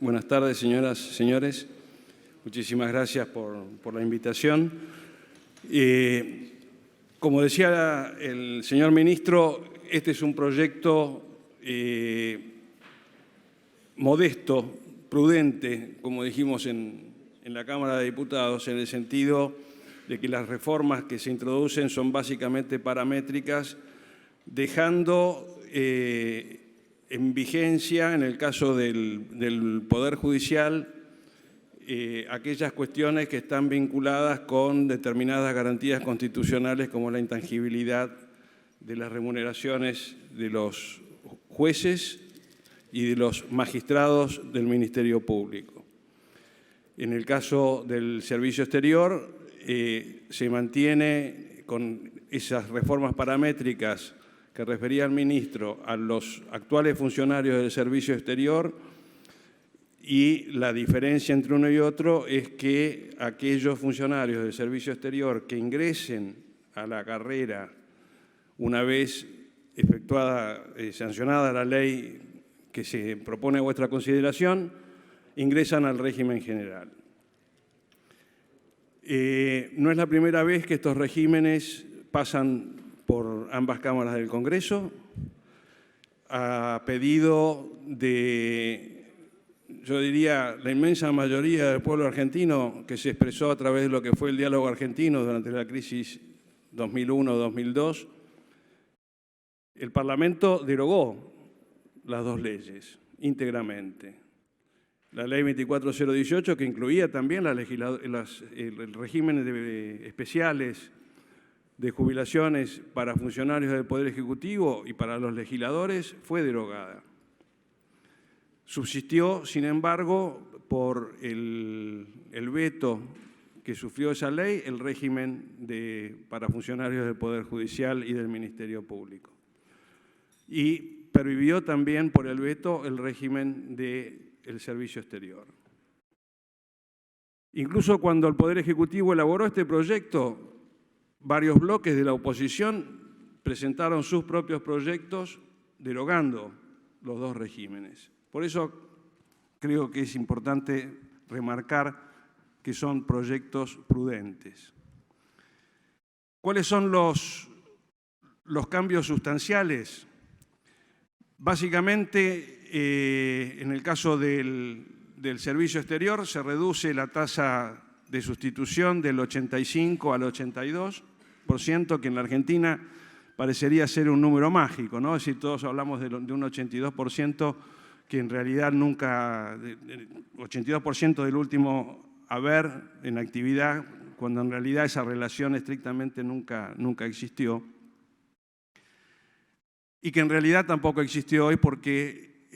Buenas tardes, señoras y señores. Muchísimas gracias por la invitación. Como decía el señor ministro, este es un proyecto modesto, prudente, como dijimos en la Cámara de Diputados, en el sentido de que las reformas que se introducen son básicamente paramétricas, dejando en vigencia, en el caso del Poder Judicial, aquellas cuestiones que están vinculadas con determinadas garantías constitucionales como la intangibilidad de las remuneraciones de los jueces y de los magistrados del Ministerio Público. En el caso del Servicio Exterior, se mantiene con esas reformas paramétricas que refería el ministro a los actuales funcionarios del Servicio Exterior, y la diferencia entre uno y otro es que aquellos funcionarios del Servicio Exterior que ingresen a la carrera una vez efectuada, sancionada la ley que se propone a vuestra consideración, ingresan al régimen general. No es la primera vez que estos regímenes pasan por ambas cámaras del Congreso, a pedido de, yo diría, la inmensa mayoría del pueblo argentino, que se expresó a través de lo que fue el diálogo argentino durante la crisis 2001-2002. El Parlamento derogó las dos leyes íntegramente. La ley 24018, que incluía también el régimen especiales de jubilaciones para funcionarios del Poder Ejecutivo y para los legisladores, fue derogada. Subsistió, sin embargo, por el veto que sufrió esa ley, el régimen para funcionarios del Poder Judicial y del Ministerio Público. Y pervivió también por el veto el régimen del Servicio Exterior. Incluso cuando el Poder Ejecutivo elaboró este proyecto, varios bloques de la oposición presentaron sus propios proyectos derogando los dos regímenes. Por eso creo que es importante remarcar que son proyectos prudentes. ¿Cuáles son los cambios sustanciales? Básicamente, en el caso del Servicio Exterior, se reduce la tasa de sustitución del 85 al 82%, que en la Argentina parecería ser un número mágico, ¿no? Es decir, todos hablamos de un 82%, que en realidad nunca, 82% del último haber en actividad, cuando en realidad esa relación estrictamente nunca existió. Y que en realidad tampoco existió hoy porque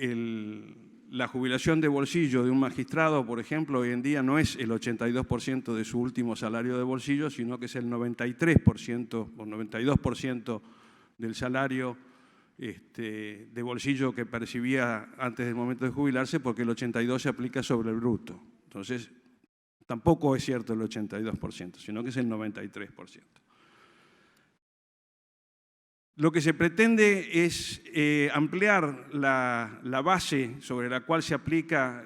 la jubilación de bolsillo de un magistrado, por ejemplo, hoy en día no es el 82% de su último salario de bolsillo, sino que es el 93% o 92% del salario de bolsillo que percibía antes del momento de jubilarse, porque el 82% se aplica sobre el bruto. Entonces, tampoco es cierto el 82%, sino que es el 93%. Lo que se pretende es ampliar la base sobre la cual se aplica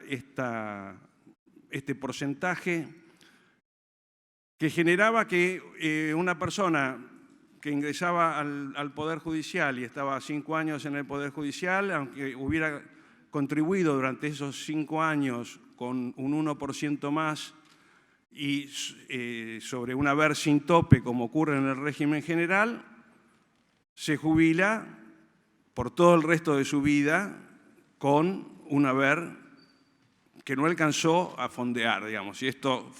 este porcentaje, que generaba que una persona que ingresaba al Poder Judicial y estaba 5 años en el Poder Judicial, aunque hubiera contribuido durante esos 5 años con un 1% más y sobre un haber sin tope, como ocurre en el régimen general, se jubila por todo el resto de su vida con un haber que no alcanzó a fondear, digamos. Si esto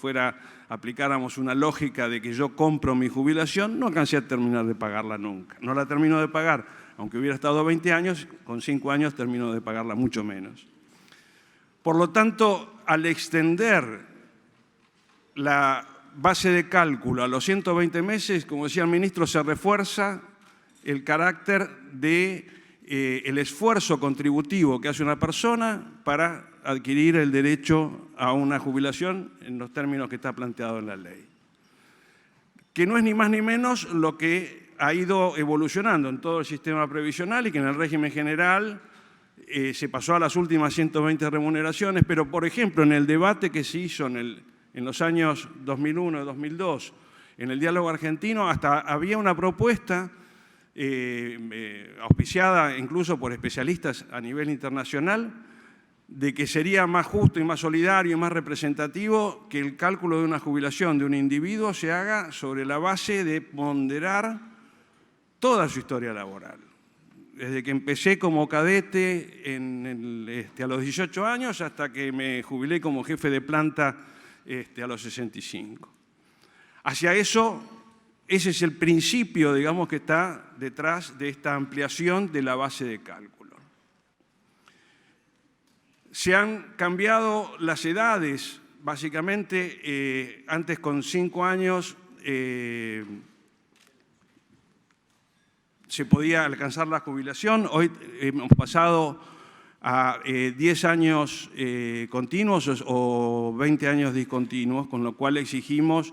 aplicáramos una lógica de que yo compro mi jubilación, no alcancé a terminar de pagarla nunca. No la termino de pagar, aunque hubiera estado 20 años, con 5 años termino de pagarla mucho menos. Por lo tanto, al extender la base de cálculo a los 120 meses, como decía el ministro, se refuerza el carácter del esfuerzo contributivo que hace una persona para adquirir el derecho a una jubilación en los términos que está planteado en la ley. Que no es ni más ni menos lo que ha ido evolucionando en todo el sistema previsional y que en el régimen general se pasó a las últimas 120 remuneraciones, pero por ejemplo en el debate que se hizo en los años 2001 y 2002, en el diálogo argentino, hasta había una propuesta auspiciada incluso por especialistas a nivel internacional, de que sería más justo y más solidario y más representativo que el cálculo de una jubilación de un individuo se haga sobre la base de ponderar toda su historia laboral. Desde que empecé como cadete a los 18 años hasta que me jubilé como jefe de planta a los 65. Hacia eso, ese es el principio, digamos, que está detrás de esta ampliación de la base de cálculo. Se han cambiado las edades, básicamente, antes con 5 años se podía alcanzar la jubilación, hoy hemos pasado a 10 años continuos o 20 años discontinuos, con lo cual exigimos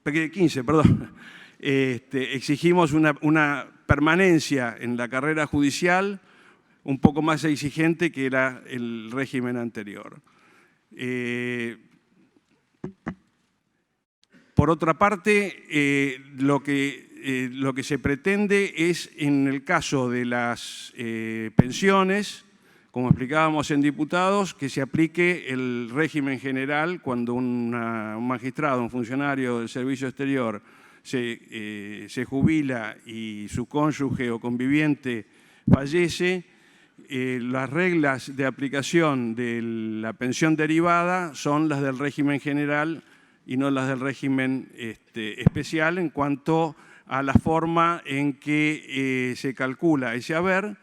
15, perdón. Exigimos una permanencia en la carrera judicial un poco más exigente que era el régimen anterior. Por otra parte, lo que se pretende es, en el caso de las pensiones, como explicábamos en diputados, que se aplique el régimen general cuando un magistrado, un funcionario del servicio exterior se jubila y su cónyuge o conviviente fallece. Las reglas de aplicación de la pensión derivada son las del régimen general y no las del régimen especial en cuanto a la forma en que se calcula ese haber.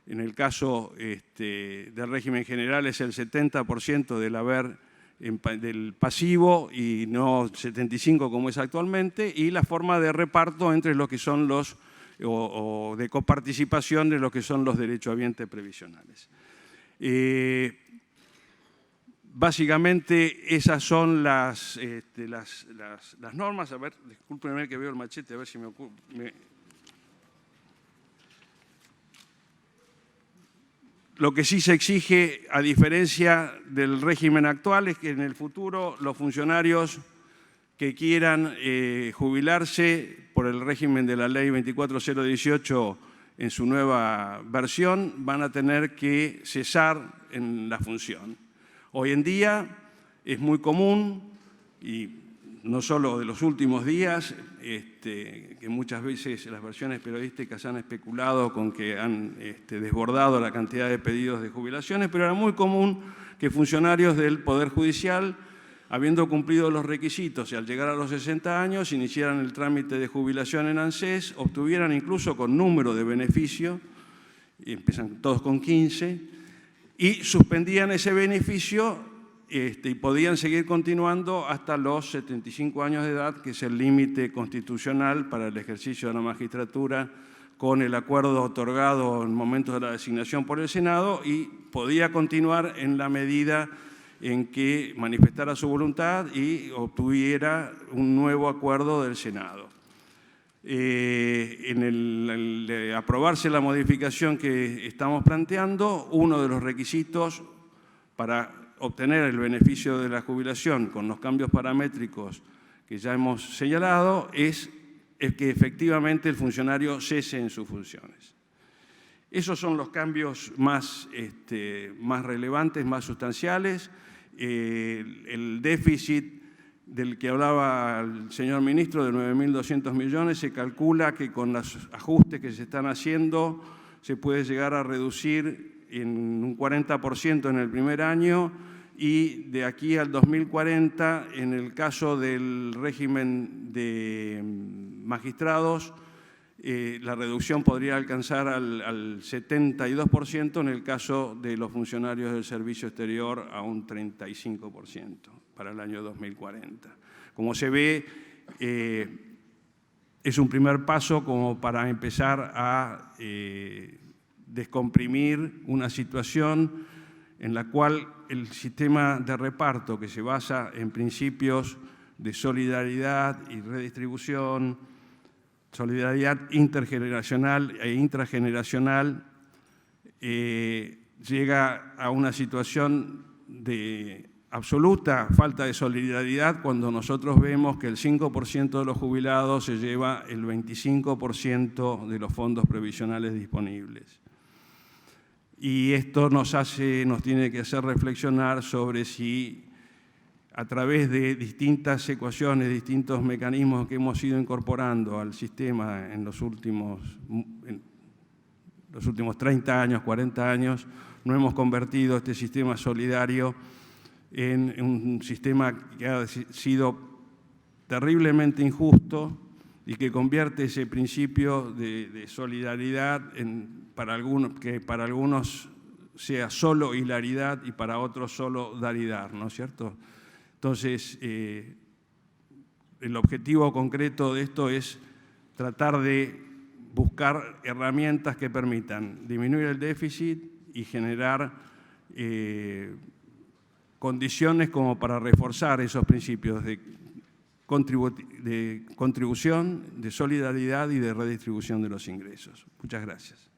En el caso del régimen general es el 70% del haber del pasivo y no 75% como es actualmente, y la forma de reparto entre los que son los, o de coparticipación de lo que son los derechohabientes previsionales. Básicamente esas son las normas. A ver, discúlpenme que veo el machete, a ver si me ocurre. Lo que sí se exige, a diferencia del régimen actual, es que en el futuro los funcionarios que quieran jubilarse por el régimen de la Ley 24018 en su nueva versión van a tener que cesar en la función. Hoy en día es muy común, y no solo de los últimos días, que muchas veces las versiones periodísticas han especulado con que han desbordado la cantidad de pedidos de jubilaciones, pero era muy común que funcionarios del Poder Judicial, habiendo cumplido los requisitos y al llegar a los 60 años, iniciaran el trámite de jubilación en ANSES, obtuvieran incluso con número de beneficio, y empiezan todos con 15, y suspendían ese beneficio y podían seguir continuando hasta los 75 años de edad, que es el límite constitucional para el ejercicio de la magistratura, con el acuerdo otorgado en momentos de la designación por el Senado, y podía continuar en la medida en que manifestara su voluntad y obtuviera un nuevo acuerdo del Senado. De aprobarse la modificación que estamos planteando, uno de los requisitos para obtener el beneficio de la jubilación con los cambios paramétricos que ya hemos señalado es que efectivamente el funcionario cese en sus funciones. Esos son los cambios más relevantes, más sustanciales. El déficit del que hablaba el señor ministro de 9.200 millones, se calcula que con los ajustes que se están haciendo se puede llegar a reducir en un 40% en el primer año, y de aquí al 2040, en el caso del régimen de magistrados, la reducción podría alcanzar al 72%, en el caso de los funcionarios del servicio exterior a un 35% para el año 2040. Como se ve, es un primer paso como para empezar a descomprimir una situación en la cual el sistema de reparto, que se basa en principios de solidaridad y redistribución, solidaridad intergeneracional e intrageneracional, llega a una situación de absoluta falta de solidaridad cuando nosotros vemos que el 5% de los jubilados se lleva el 25% de los fondos previsionales disponibles. Y esto nos tiene que hacer reflexionar sobre si a través de distintas ecuaciones, distintos mecanismos que hemos ido incorporando al sistema en los últimos 30 años, 40 años, no hemos convertido este sistema solidario en un sistema que ha sido terriblemente injusto y que convierte ese principio de solidaridad que para algunos sea solo hilaridad y para otros solo daridad, ¿no es cierto? Entonces, el objetivo concreto de esto es tratar de buscar herramientas que permitan disminuir el déficit y generar condiciones como para reforzar esos principios de contribución, de solidaridad y de redistribución de los ingresos. Muchas gracias.